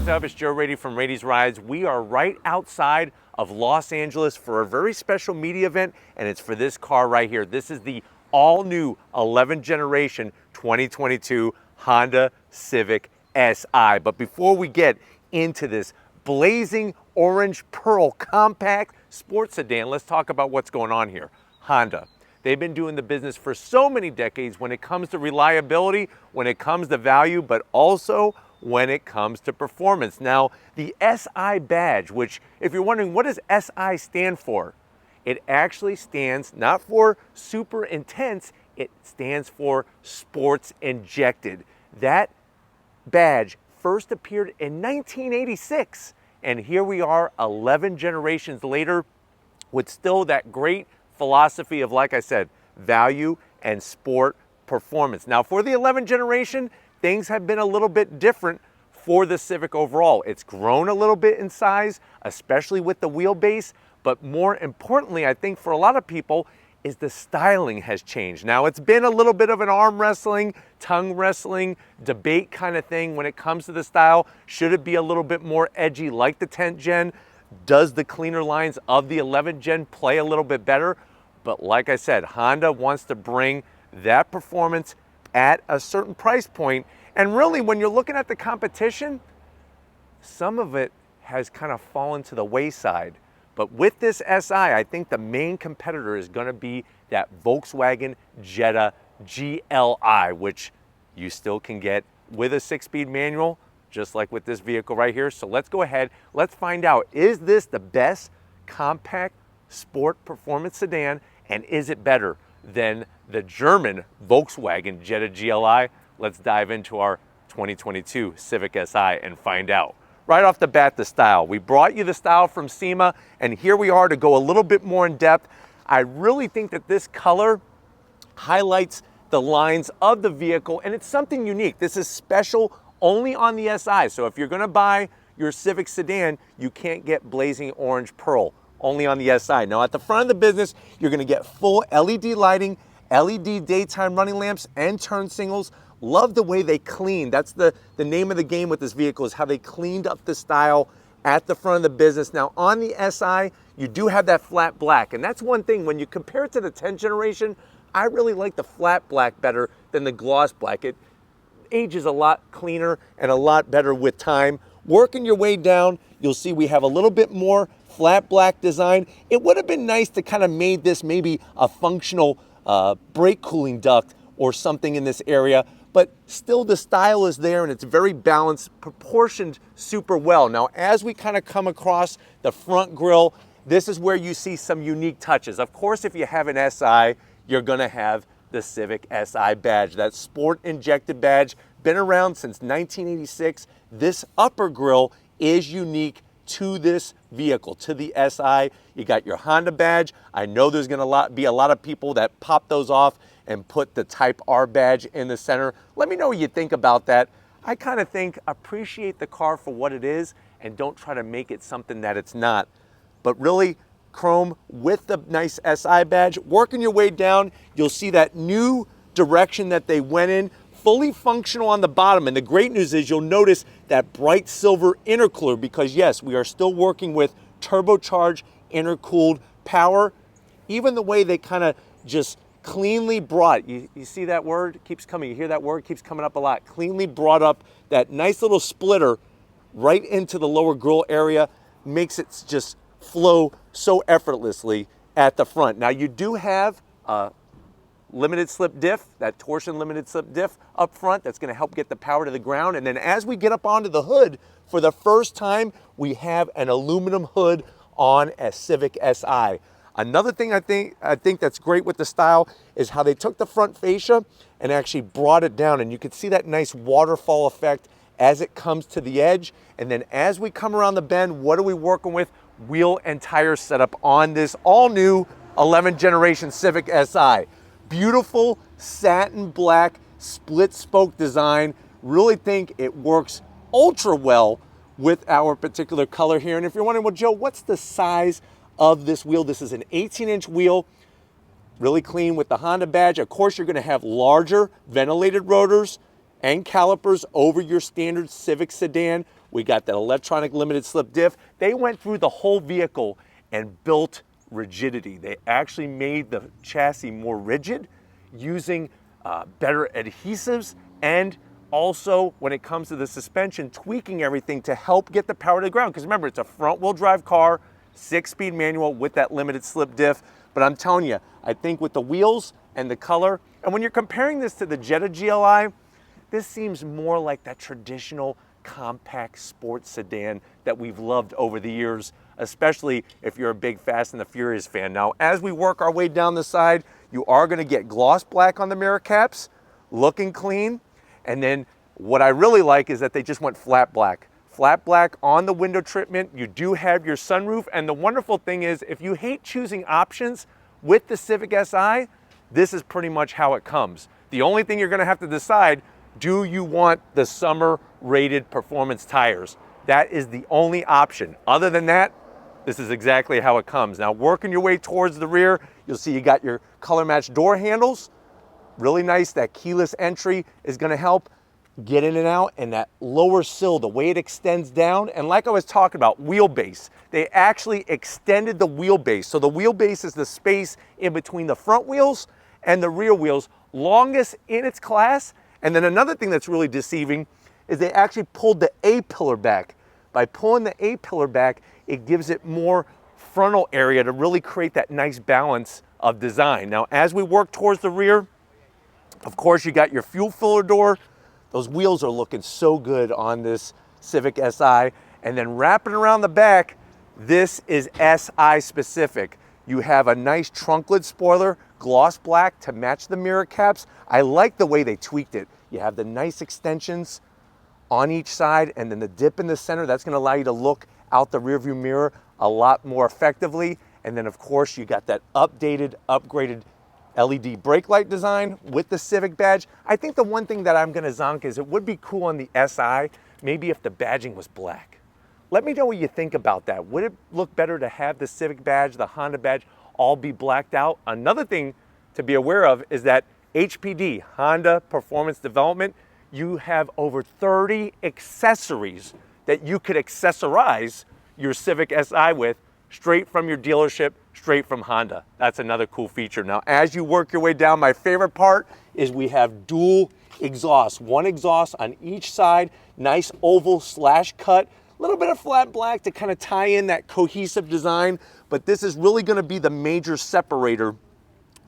What's up? It's Joe Raiti from Raiti's Rides. We are right outside of Los Angeles for a very special media event, and it's for this car right here. This is the all-new 11th generation 2022 Honda Civic Si. But before we get into this blazing orange pearl compact sports sedan, let's talk about what's going on here. Honda. They've been doing the business for so many decades when it comes to reliability, when it comes to value, but also when it comes to performance. Now, the SI badge, which if you're wondering what does SI stand for, it actually stands not for super intense, it stands for sports injected. That badge first appeared in 1986, and here we are 11 generations later with still that great philosophy of, like I said, value and sport performance. Now, for the 11th generation, things have been a little bit different for the Civic overall. It's grown a little bit in size, especially with the wheelbase, but more importantly, I think for a lot of people, is the styling has changed. Now, it's been a little bit of an arm wrestling, tongue wrestling, debate kind of thing when it comes to the style. Should it be a little bit more edgy like the 10th gen? Does the cleaner lines of the 11th gen play a little bit better? But like I said, Honda wants to bring that performance at a certain price point. And really, when you're looking at the competition, some of it has kind of fallen to the wayside. But with this Si, I think the main competitor is going to be that Volkswagen Jetta GLI, which you still can get with a 6-speed manual, just like with this vehicle right here. So let's go ahead, let's find out, is this the best compact sport performance sedan, and is it better than the German Volkswagen Jetta GLI? Let's dive into our 2022 Civic Si and find out. Right off the bat, the style. We brought you the style from SEMA, and here we are to go a little bit more in depth. I really think that this color highlights the lines of the vehicle, and it's something unique. This is special only on the Si. So if you're gonna buy your Civic sedan, you can't get blazing orange pearl, only on the Si. Now at the front of the business, you're gonna get full LED lighting, LED daytime running lamps, and turn signals. Love the way they clean. That's the name of the game with this vehicle, is how they cleaned up the style at the front of the business. Now on the Si, you do have that flat black, and that's one thing when you compare it to the 10th generation, I really like the flat black better than the gloss black. It ages a lot cleaner and a lot better with time. Working your way down, you'll see we have a little bit more flat black design. It would have been nice to kind of made this maybe a functional brake cooling duct or something in this area, but still the style is there and it's very balanced, proportioned super well. Now, as we kind of come across the front grille, this is where you see some unique touches. Of course, if you have an Si, you're gonna have the Civic Si badge, that sport injected badge, been around since 1986. This upper grille is unique to this vehicle, to the Si. You got your Honda badge. I know there's gonna be a lot of people that pop those off and put the Type R badge in the center. Let me know what you think about that. I kind of think appreciate the car for what it is and don't try to make it something that it's not. But really, chrome with the nice Si badge. Working your way down, you'll see that new direction that they went in, fully functional on the bottom. And the great news is you'll notice that bright silver intercooler, because yes, we are still working with turbocharged intercooled power. Even the way they kind of just cleanly brought, you see that word keeps coming, you hear that word keeps coming up a lot, cleanly brought up that nice little splitter right into the lower grille area, makes it just flow so effortlessly at the front. Now you do have a limited slip diff, that torsion limited slip diff up front, that's gonna help get the power to the ground. And then as we get up onto the hood, for the first time, we have an aluminum hood on a Civic Si. Another thing I think that's great with the style is how they took the front fascia and actually brought it down, and you can see that nice waterfall effect as it comes to the edge. And then as we come around the bend, what are we working with? Wheel and tire setup on this all new 11th generation Civic Si. Beautiful satin black split spoke design. Really think it works ultra well with our particular color here. And if you're wondering, well, Joe, what's the size of this wheel? This is an 18-inch wheel, really clean with the Honda badge. Of course, you're gonna have larger ventilated rotors and calipers over your standard Civic sedan. We got that electronic limited slip diff. They went through the whole vehicle and built rigidity. They actually made the chassis more rigid using better adhesives, and also when it comes to the suspension, tweaking everything to help get the power to the ground. Because remember, it's a front wheel drive car, 6-speed manual with that limited slip diff. But I'm telling you, I think with the wheels and the color, and when you're comparing this to the Jetta GLI, this seems more like that traditional compact sports sedan that we've loved over the years, especially if you're a big Fast and the Furious fan. Now, as we work our way down the side, you are going to get gloss black on the mirror caps, looking clean. And then what I really like is that they just went flat black. Flat black on the window treatment. You do have your sunroof, and the wonderful thing is, if you hate choosing options with the Civic Si, this is pretty much how it comes. The only thing you're going to have to decide, do you want the summer rated performance tires? That is the only option. Other than that, this is exactly how it comes. Now, working your way towards the rear, you'll see you got your color matched door handles. Really nice. That keyless entry is going to help get in and out, and that lower sill, the way it extends down. And like I was talking about, wheelbase. They actually extended the wheelbase. So the wheelbase is the space in between the front wheels and the rear wheels, longest in its class. And then another thing that's really deceiving is they actually pulled the A-pillar back. By pulling the A-pillar back, it gives it more frontal area to really create that nice balance of design. Now, as we work towards the rear, of course, you got your fuel filler door. Those wheels are looking so good on this Civic Si. And then wrapping around the back, this is Si specific. You have a nice trunk lid spoiler, gloss black to match the mirror caps. I like the way they tweaked it. You have the nice extensions on each side, and then the dip in the center. That's going to allow you to look out the rearview mirror a lot more effectively. And then, of course, you got that updated, upgraded LED brake light design with the Civic badge. I think the one thing that I'm going to zonk is it would be cool on the Si, maybe if the badging was black. Let me know what you think about that. Would it look better to have the Civic badge, the Honda badge, all be blacked out? Another thing to be aware of is that HPD, Honda Performance Development, you have over 30 accessories that you could accessorize your Civic Si with, straight from your dealership, straight from Honda. That's another cool feature. Now, as you work your way down, my favorite part is we have dual exhaust. One exhaust on each side, nice oval slash cut, a little bit of flat black to kind of tie in that cohesive design, but this is really going to be the major separator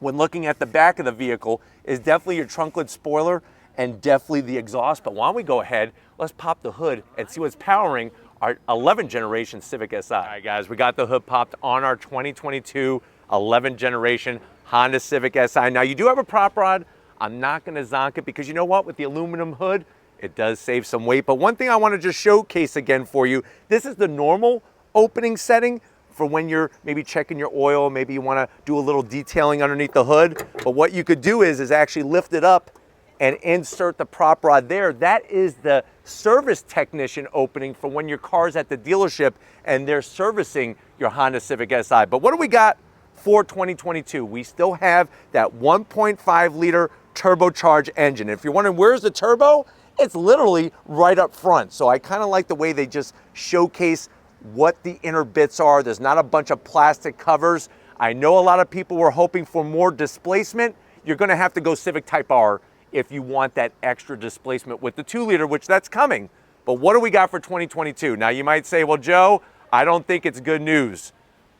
when looking at the back of the vehicle, is definitely your trunk lid spoiler and definitely the exhaust. But why don't we go ahead, let's pop the hood and see what's powering our 11th generation Civic Si. All right, guys, we got the hood popped on our 2022 11th generation Honda Civic Si. Now, you do have a prop rod. I'm not going to zonk it because you know what? With the aluminum hood, it does save some weight. But one thing I want to just showcase again for you, this is the normal opening setting for when you're maybe checking your oil, maybe you want to do a little detailing underneath the hood. But what you could do is actually lift it up and insert the prop rod there. That is the service technician opening for when your car's at the dealership and they're servicing your Honda Civic Si. But what do we got for 2022? We still have that 1.5 liter turbocharged engine. If you're wondering where's the turbo, it's literally right up front. So I kind of like the way they just showcase what the inner bits are. There's not a bunch of plastic covers. I know a lot of people were hoping for more displacement. You're gonna have to go Civic Type R if you want that extra displacement with the 2 liter, which that's coming. But what do we got for 2022? Now you might say, well, Joe, I don't think it's good news.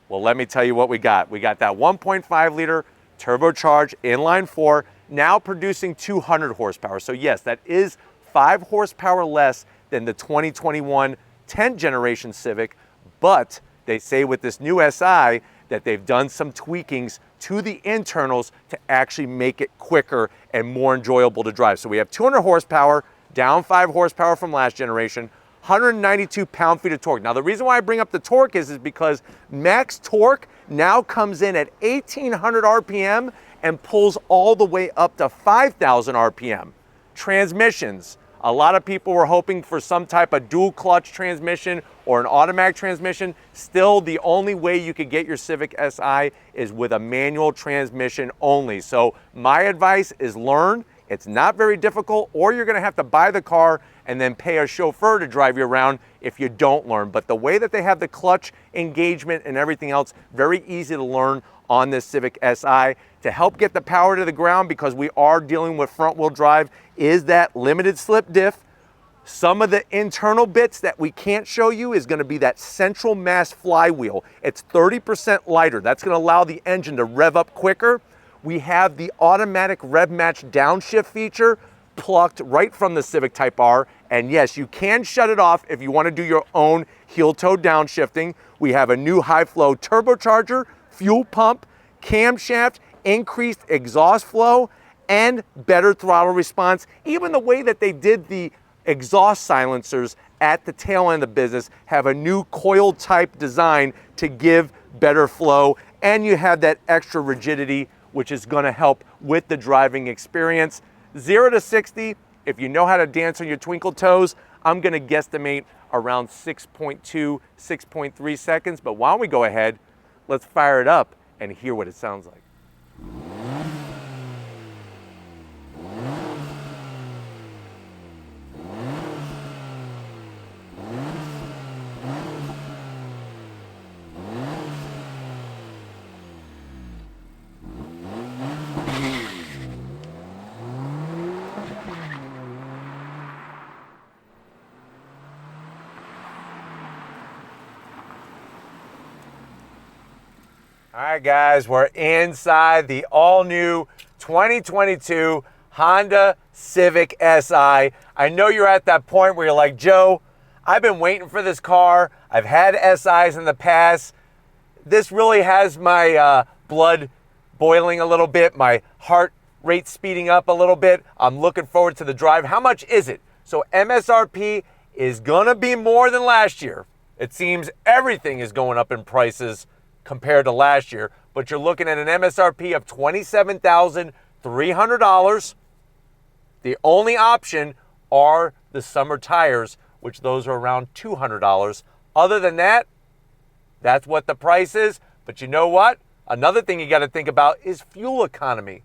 Well, let me tell you what we got. We got that 1.5 liter turbocharged inline 4, now producing 200 horsepower. So yes, that is 5 horsepower less than the 2021 10th generation Civic, but they say with this new Si that they've done some tweakings to the internals to actually make it quicker and more enjoyable to drive. So we have 200 horsepower, down 5 horsepower from last generation, 192 pound-feet of torque. Now, the reason why I bring up the torque is because max torque now comes in at 1,800 RPM and pulls all the way up to 5,000 RPM. Transmissions. A lot of people were hoping for some type of dual clutch transmission or an automatic transmission. Still, the only way you could get your Civic Si is with a manual transmission only. So my advice is learn, It's not very difficult, or you're gonna have to buy the car and then pay a chauffeur to drive you around if you don't learn. But the way that they have the clutch engagement and everything else, very easy to learn on this Civic Si. To help get the power to the ground, because we are dealing with front wheel drive, is that limited slip diff. Some of the internal bits that we can't show you is gonna be that central mass flywheel. It's 30% lighter. That's gonna allow the engine to rev up quicker. We have the automatic rev match downshift feature plucked right from the Civic Type R. And yes, you can shut it off if you wanna do your own heel toe downshifting. We have a new high flow turbocharger, fuel pump, camshaft, increased exhaust flow, and better throttle response. Even the way that they did the exhaust silencers at the tail end of the business have a new coil type design to give better flow. And you have that extra rigidity, which is gonna help with the driving experience. 0 to 60, if you know how to dance on your twinkle toes, I'm gonna guesstimate around 6.2, 6.3 seconds. But why don't we go ahead, let's fire it up and hear what it sounds like. All right, guys, we're inside the all-new 2022 Honda Civic Si. I know you're at that point where you're like, Joe, I've been waiting for this car. I've had SIs in the past. This really has my blood boiling a little bit, my heart rate speeding up a little bit. I'm looking forward to the drive. How much is it? So MSRP is gonna be more than last year. It seems everything is going up in prices compared to last year, but you're looking at an MSRP of $27,300. The only option are the summer tires, which those are around $200. Other than that, that's what the price is. But you know what? Another thing you got to think about is fuel economy.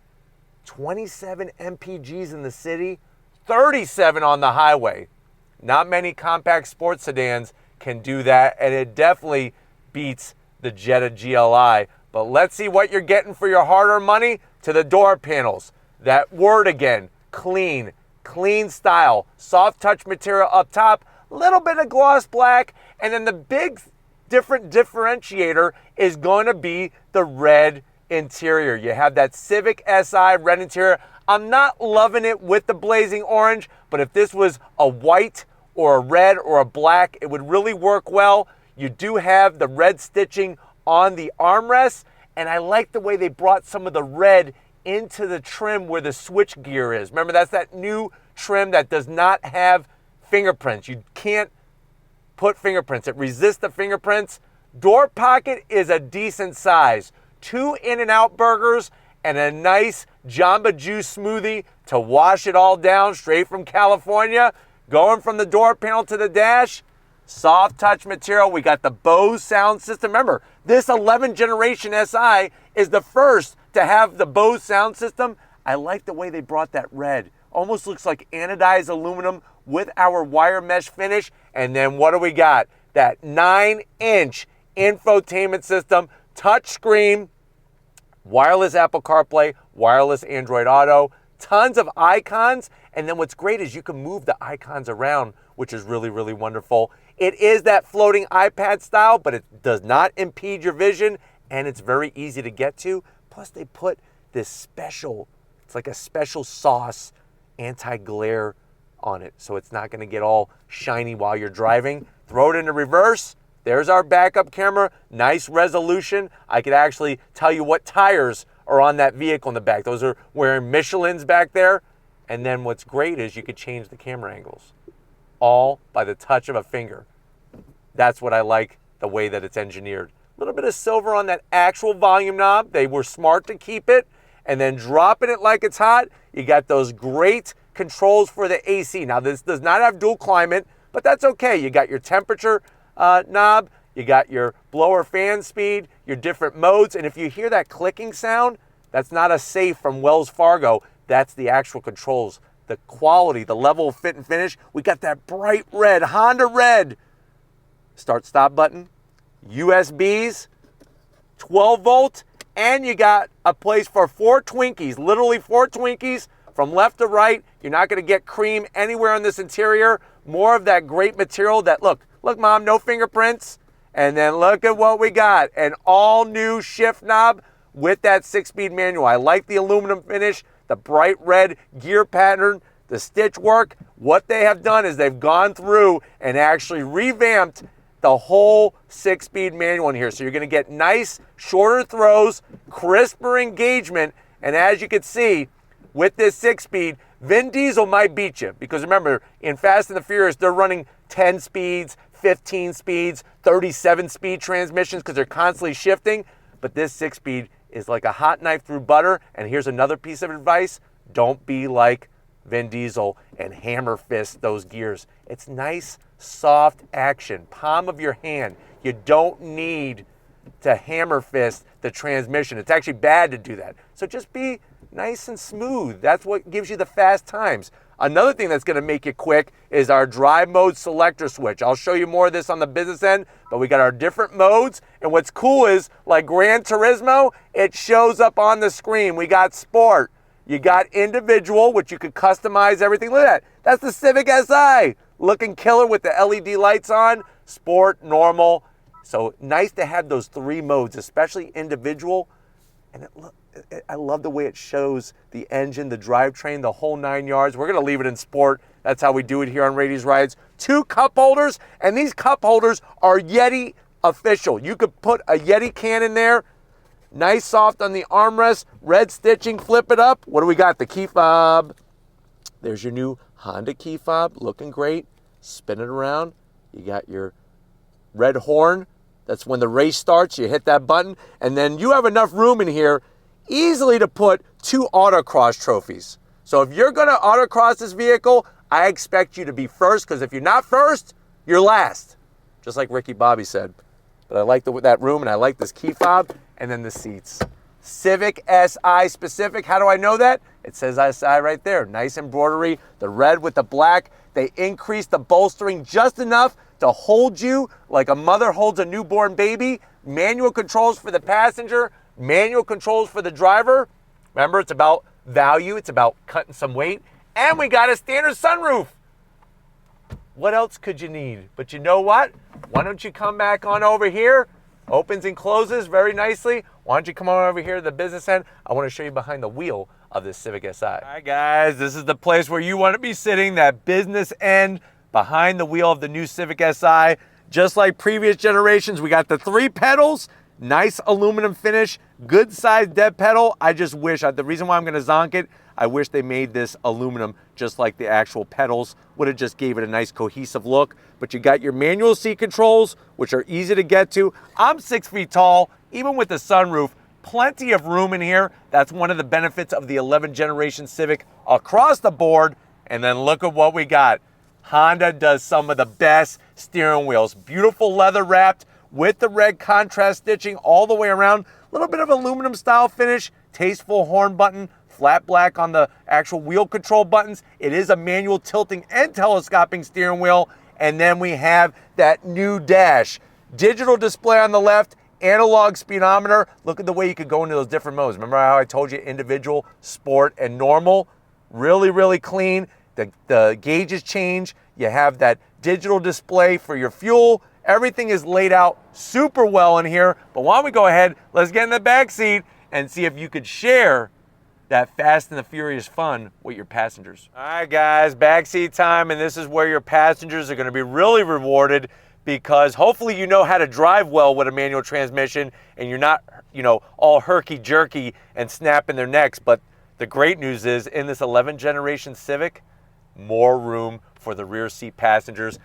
27 mpgs in the city, 37 on the highway. Not many compact sports sedans can do that, and it definitely beats the Jetta GLI. But let's see what you're getting for your hard-earned money. To the door panels, that word again, clean style, soft touch material up top, little bit of gloss black, and then the big different differentiator is going to be the red interior. You have that Civic Si red interior. I'm not loving it with the blazing orange, but if this was a white or a red or a black, it would really work well. You do have the red stitching on the armrests, and I like the way they brought some of the red into the trim where the switch gear is. Remember, that's that new trim that does not have fingerprints. You can't put fingerprints. It resists the fingerprints. Door pocket is a decent size. 2 In-N-Out burgers and a nice Jamba Juice smoothie to wash it all down straight from California. Going from the door panel to the dash, soft touch material. We got the Bose sound system. Remember, this 11th generation Si is the first to have the Bose sound system. I like the way they brought that red. Almost looks like anodized aluminum with our wire mesh finish. And then what do we got? That 9-inch infotainment system, touch screen, wireless Apple CarPlay, wireless Android Auto, tons of icons. And then what's great is you can move the icons around, which is really, really wonderful. It is that floating iPad style, but it does not impede your vision, and it's very easy to get to. Plus, they put this special, it's like a special sauce anti-glare on it, so it's not gonna get all shiny while you're driving. Throw it into reverse. There's our backup camera, nice resolution. I could actually tell you what tires are on that vehicle in the back. Those are wearing Michelin's back there. And then what's great is you could change the camera angles, all by the touch of a finger. That's what I like, the way that it's engineered. A little bit of silver on that actual volume knob. They were smart to keep it. And then dropping it like it's hot, you got those great controls for the AC. Now, this does not have dual climate, but that's okay. You got your temperature knob, you got your blower fan speed, your different modes. And if you hear that clicking sound, that's not a safe from Wells Fargo. That's the actual controls. The quality, the level of fit and finish. We got that bright red, Honda red. Start stop button, USBs, 12 volt, and you got a place for 4 Twinkies, literally 4 Twinkies from left to right. You're not gonna get cream anywhere on this interior. More of that great material that, look Mom, no fingerprints. And then look at what we got, an all new shift knob with that 6-speed manual. I like the aluminum finish, the bright red gear pattern, the stitch work. What they have done is they've gone through and actually revamped the whole 6-speed manual in here. So you're gonna get nice, shorter throws, crisper engagement, and as you can see, with this 6-speed, Vin Diesel might beat you, because remember, in Fast and the Furious, they're running 10 speeds, 15 speeds, 37-speed transmissions because they're constantly shifting, but this 6-speed is like a hot knife through butter. And here's another piece of advice: don't be like Vin Diesel and hammer fist those gears. It's nice, soft action, palm of your hand. You don't need to hammer fist the transmission. It's actually bad to do that. So just be nice and smooth. That's what gives you the fast times. Another thing that's going to make you quick is our drive mode selector switch. I'll show you more of this on the business end, but we got our different modes. And what's cool is, like Gran Turismo, it shows up on the screen. We got sport, you got individual, which you could customize everything. Look at that. That's the Civic Si, looking killer with the LED lights on. Sport, normal. So nice to have those 3 modes, especially individual. And I love the way it shows the engine, the drivetrain, the whole 9 yards. We're gonna leave it in sport. That's how we do it here on Raiti's Rides. 2 cup holders, and these cup holders are Yeti official. You could put a Yeti can in there. Nice soft on the armrest, red stitching, flip it up. What do we got? The key fob. There's your new Honda key fob, looking great. Spin it around. You got your red horn. That's when the race starts. You hit that button, and then you have enough room in here easily to put 2 autocross trophies. So if you're gonna autocross this vehicle, I expect you to be first, because if you're not first, you're last. Just like Ricky Bobby said. But I like that room, and I like this key fob, and then the seats. Civic Si specific. How do I know that? It says Si right there. Nice embroidery, the red with the black. They increased the bolstering just enough to hold you like a mother holds a newborn baby. Manual controls for the passenger, manual controls for the driver. Remember, it's about value, it's about cutting some weight. And we got a standard sunroof. What else could you need? But you know what? Why don't you come back on over here? Opens and closes very nicely. Why don't you come on over here to the business end? I want to show you behind the wheel of this Civic Si. All right, guys, this is the place where you want to be sitting, that business end behind the wheel of the new Civic Si. Just like previous generations, we got the 3 pedals, nice aluminum finish, good sized dead pedal. I just wish, the reason why I'm going to zonk it, I wish they made this aluminum just like the actual pedals. Would have just gave it a nice cohesive look. But you got your manual seat controls, which are easy to get to. I'm 6 feet tall, even with the sunroof, plenty of room in here. That's one of the benefits of the 11th generation Civic across the board. And then look at what we got. Honda does some of the best steering wheels. Beautiful leather wrapped with the red contrast stitching all the way around. A little bit of aluminum style finish, tasteful horn button, flat black on the actual wheel control buttons. It is a manual tilting and telescoping steering wheel. And then we have that new dash. Digital display on the left, analog speedometer. Look at the way you could go into those different modes. Remember how I told you individual, sport, and normal? Really, really clean. The gauges change. You have that digital display for your fuel. Everything is laid out super well in here. But why don't we go ahead, let's get in the back seat and see if you could share that Fast and the Furious fun with your passengers. All right, guys, backseat time, and this is where your passengers are gonna be really rewarded, because hopefully you know how to drive well with a manual transmission and you're not, all herky-jerky and snapping their necks. But the great news is, in this 11th generation Civic, more room for the rear seat passengers.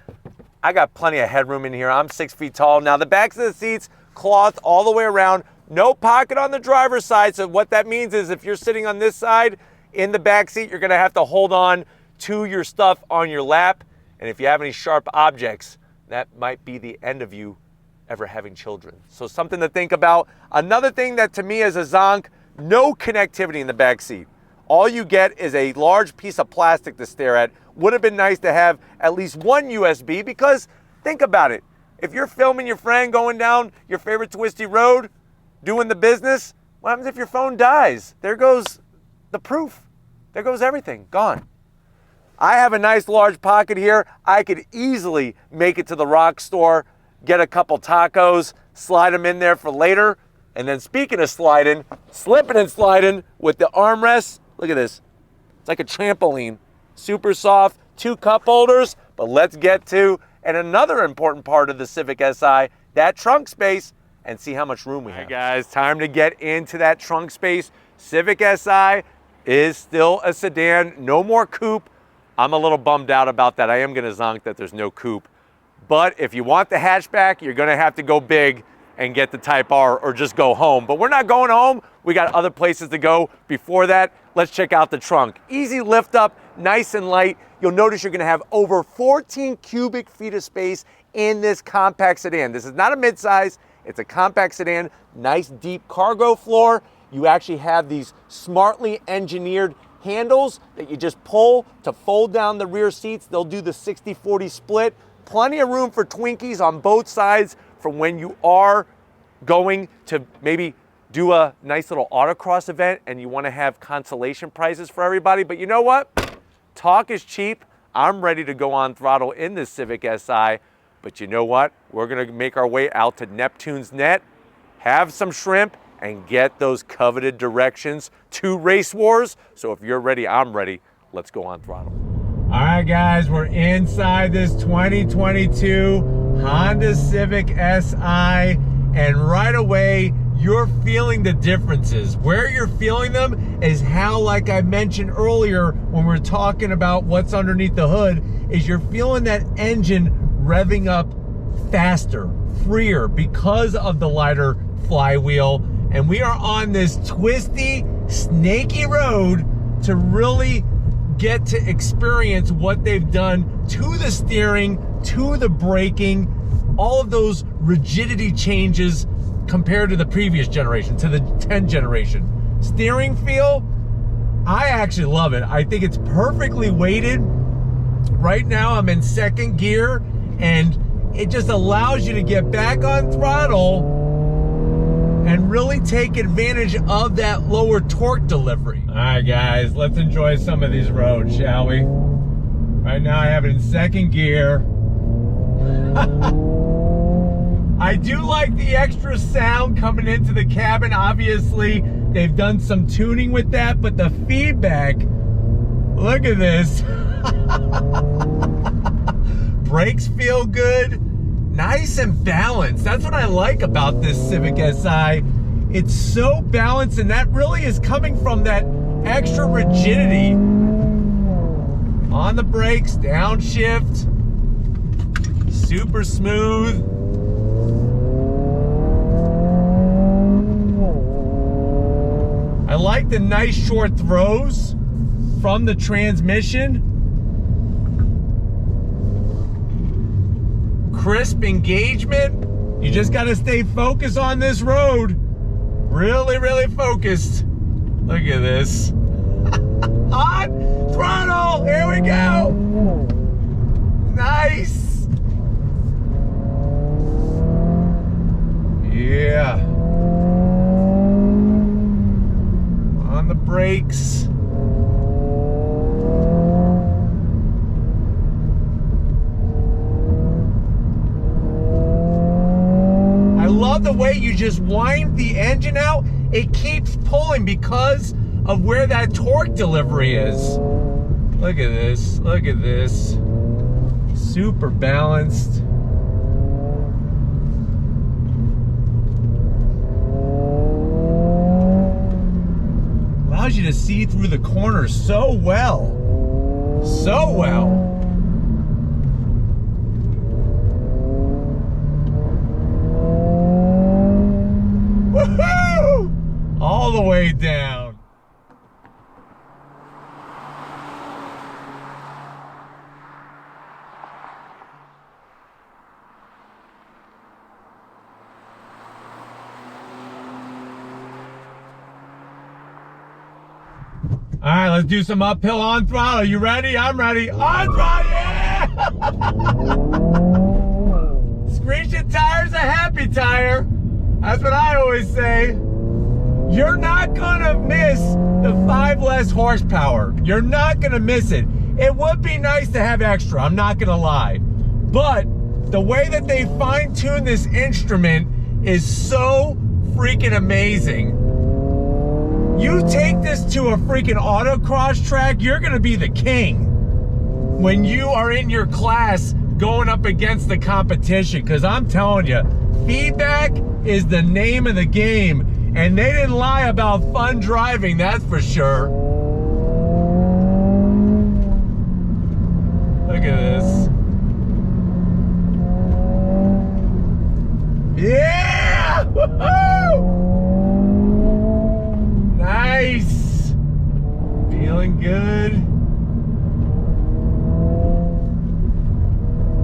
I got plenty of headroom in here. I'm 6 feet tall. Now the backs of the seats, cloth all the way around. No pocket on the driver's side. So what that means is if you're sitting on this side in the back seat, you're gonna have to hold on to your stuff on your lap. And if you have any sharp objects, that might be the end of you ever having children. So something to think about. Another thing that to me is a zonk, no connectivity in the back seat. All you get is a large piece of plastic to stare at. Would have been nice to have at least one USB, because think about it. If you're filming your friend going down your favorite twisty road, doing the business, what happens if your phone dies? There goes the proof. There goes everything, gone. I have a nice large pocket here. I could easily make it to the rock store, get a couple tacos, slide them in there for later. And then speaking of sliding, slipping and sliding with the armrests, look at this. It's like a trampoline, super soft, 2 cup holders, but let's get to, and another important part of the Civic Si, that trunk space, and see how much room we have. All right, guys, time to get into that trunk space. Civic Si is still a sedan, no more coupe. I'm a little bummed out about that. I am gonna zonk that there's no coupe. But if you want the hatchback, you're gonna have to go big and get the Type R, or just go home. But we're not going home. We got other places to go. Before that, let's check out the trunk. Easy lift up, nice and light. You'll notice you're gonna have over 14 cubic feet of space in this compact sedan. This is not a midsize, it's a compact sedan. Nice deep cargo floor. You actually have these smartly engineered handles that you just pull to fold down the rear seats. They'll do the 60-40 split. Plenty of room for Twinkies on both sides for when you are going to maybe do a nice little autocross event and you want to have consolation prizes for everybody. But you know what? Talk is cheap. I'm ready to go on throttle in this Civic Si. But you know what? We're going to make our way out to Neptune's Net, have some shrimp, and get those coveted directions to Race Wars. So if you're ready, I'm ready. Let's go on throttle. All right, guys, we're inside this 2022 Honda Civic Si, and right away, you're feeling the differences. Where you're feeling them is how, like I mentioned earlier when we're talking about what's underneath the hood, is you're feeling that engine revving up faster, freer, because of the lighter flywheel. And we are on this twisty, snaky road to really get to experience what they've done to the steering, to the braking, all of those rigidity changes compared to the previous generation, to the 10 generation. Steering feel, I actually love it. I think it's perfectly weighted. Right now I'm in second gear, and it just allows you to get back on throttle and really take advantage of that lower torque delivery. All right, guys, let's enjoy some of these roads, shall we? Right now I have it in second gear. I do like the extra sound coming into the cabin. Obviously, they've done some tuning with that, but the feedback, look at this. Brakes feel good. Nice and balanced. That's what I like about this Civic Si. It's so balanced, and that really is coming from that extra rigidity on the brakes, downshift, super smooth. I like the nice short throws from the transmission. Crisp engagement. You just got to stay focused on this road. Really, really focused. Look at this. On throttle. Here we go. Nice. Yeah. On the brakes. The way you just wind the engine out, it keeps pulling because of where that torque delivery is. Look at this, look at this. Super balanced. Allows you to see through the corners so well. So well. All the way down. All All right, let's do some uphill on throttle. You ready? I'm ready. On throttle, yeah! Screeching tire's a happy tire. That's what I always say. You're not gonna miss the 5 less horsepower. You're not gonna miss it. It would be nice to have extra, I'm not gonna lie. But the way that they fine-tune this instrument is so freaking amazing. You take this to a freaking autocross track, you're gonna be the king when you are in your class going up against the competition. Because I'm telling you, feedback is the name of the game. And they didn't lie about fun driving, that's for sure. Look at this. Yeah! Woohoo! Nice! Feeling good.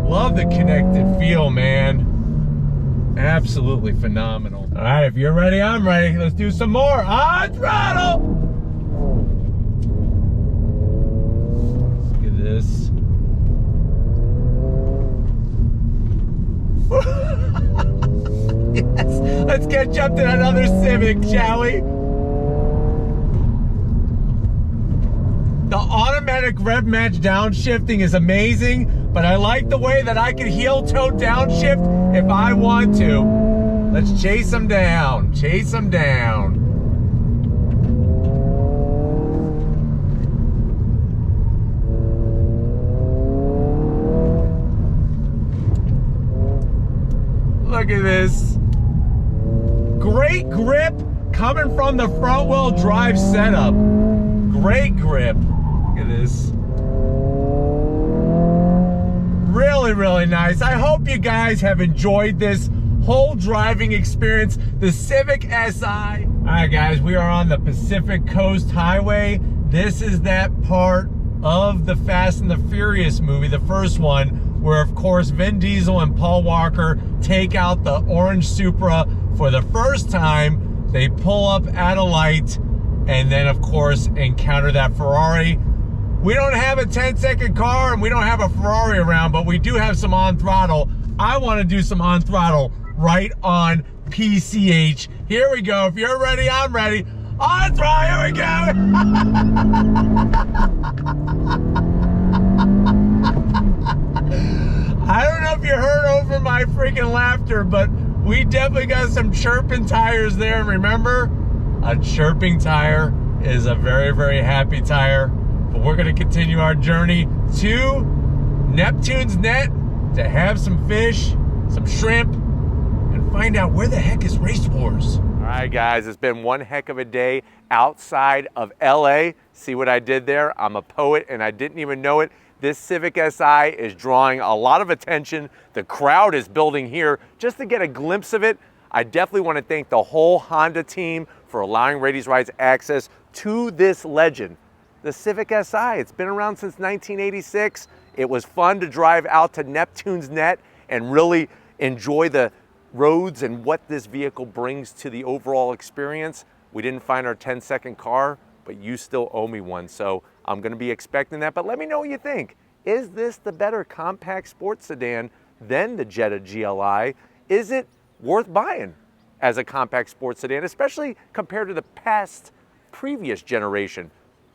Love the connected feel, man. Absolutely phenomenal. All right, if you're ready, I'm ready. Let's do some more. On throttle! Look at this. Yes, let's catch up to another Civic, shall we? The automatic rev match downshifting is amazing, but I like the way that I can heel toe downshift if I want to. Let's chase them down, chase them down. Look at this. Great grip coming from the front wheel drive setup. Great grip. Look at this. Really, really nice. I hope you guys have enjoyed this whole driving experience, the Civic Si. All right, guys, we are on the Pacific Coast Highway. This is that part of the Fast and the Furious movie, the first one, where, of course, Vin Diesel and Paul Walker take out the orange Supra for the first time. They pull up at a light and then, of course, encounter that Ferrari. We don't have a 10-second car and we don't have a Ferrari around, but we do have some on throttle. I want to do some on throttle right on PCH. Here we go. If you're ready, I'm ready. On throttle, here we go. I don't know if you heard over my freaking laughter, but we definitely got some chirping tires there. And remember, a chirping tire is a very, very happy tire. But we're going to continue our journey to Neptune's Net to have some fish, some shrimp, and find out where the heck is Race Wars. All right, guys, it's been one heck of a day outside of LA. See what I did there? I'm a poet and I didn't even know it. This Civic Si is drawing a lot of attention. The crowd is building here just to get a glimpse of it. I definitely want to thank the whole Honda team for allowing Raity's Rides access to this legend, the Civic Si. It's been around since 1986. It was fun to drive out to Neptune's Net and really enjoy the roads and what this vehicle brings to the overall experience. We didn't find our 10-second car, but you still owe me one, so I'm gonna be expecting that. But let me know what you think. Is this the better compact sports sedan than the Jetta GLI? Is it worth buying as a compact sports sedan, especially compared to the previous generation?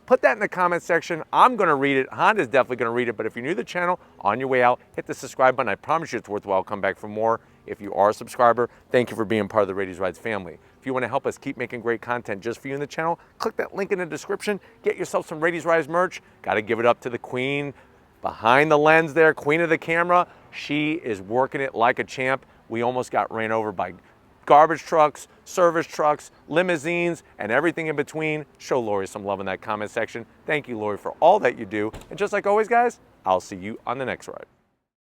Put that in the comment section. I'm gonna read it. Honda's definitely gonna read it, but if you're new to the channel, on your way out, hit the subscribe button. I promise you it's worthwhile. Come back for more. If you are a subscriber, thank you for being part of the Raity's Rides family. If you wanna help us keep making great content just for you in the channel, click that link in the description. Get yourself some Raity's Rides merch. Gotta give it up to the queen behind the lens there, queen of the camera. She is working it like a champ. We almost got ran over by garbage trucks, service trucks, limousines, and everything in between. Show Lori some love in that comment section. Thank you, Lori, for all that you do. And just like always, guys, I'll see you on the next ride.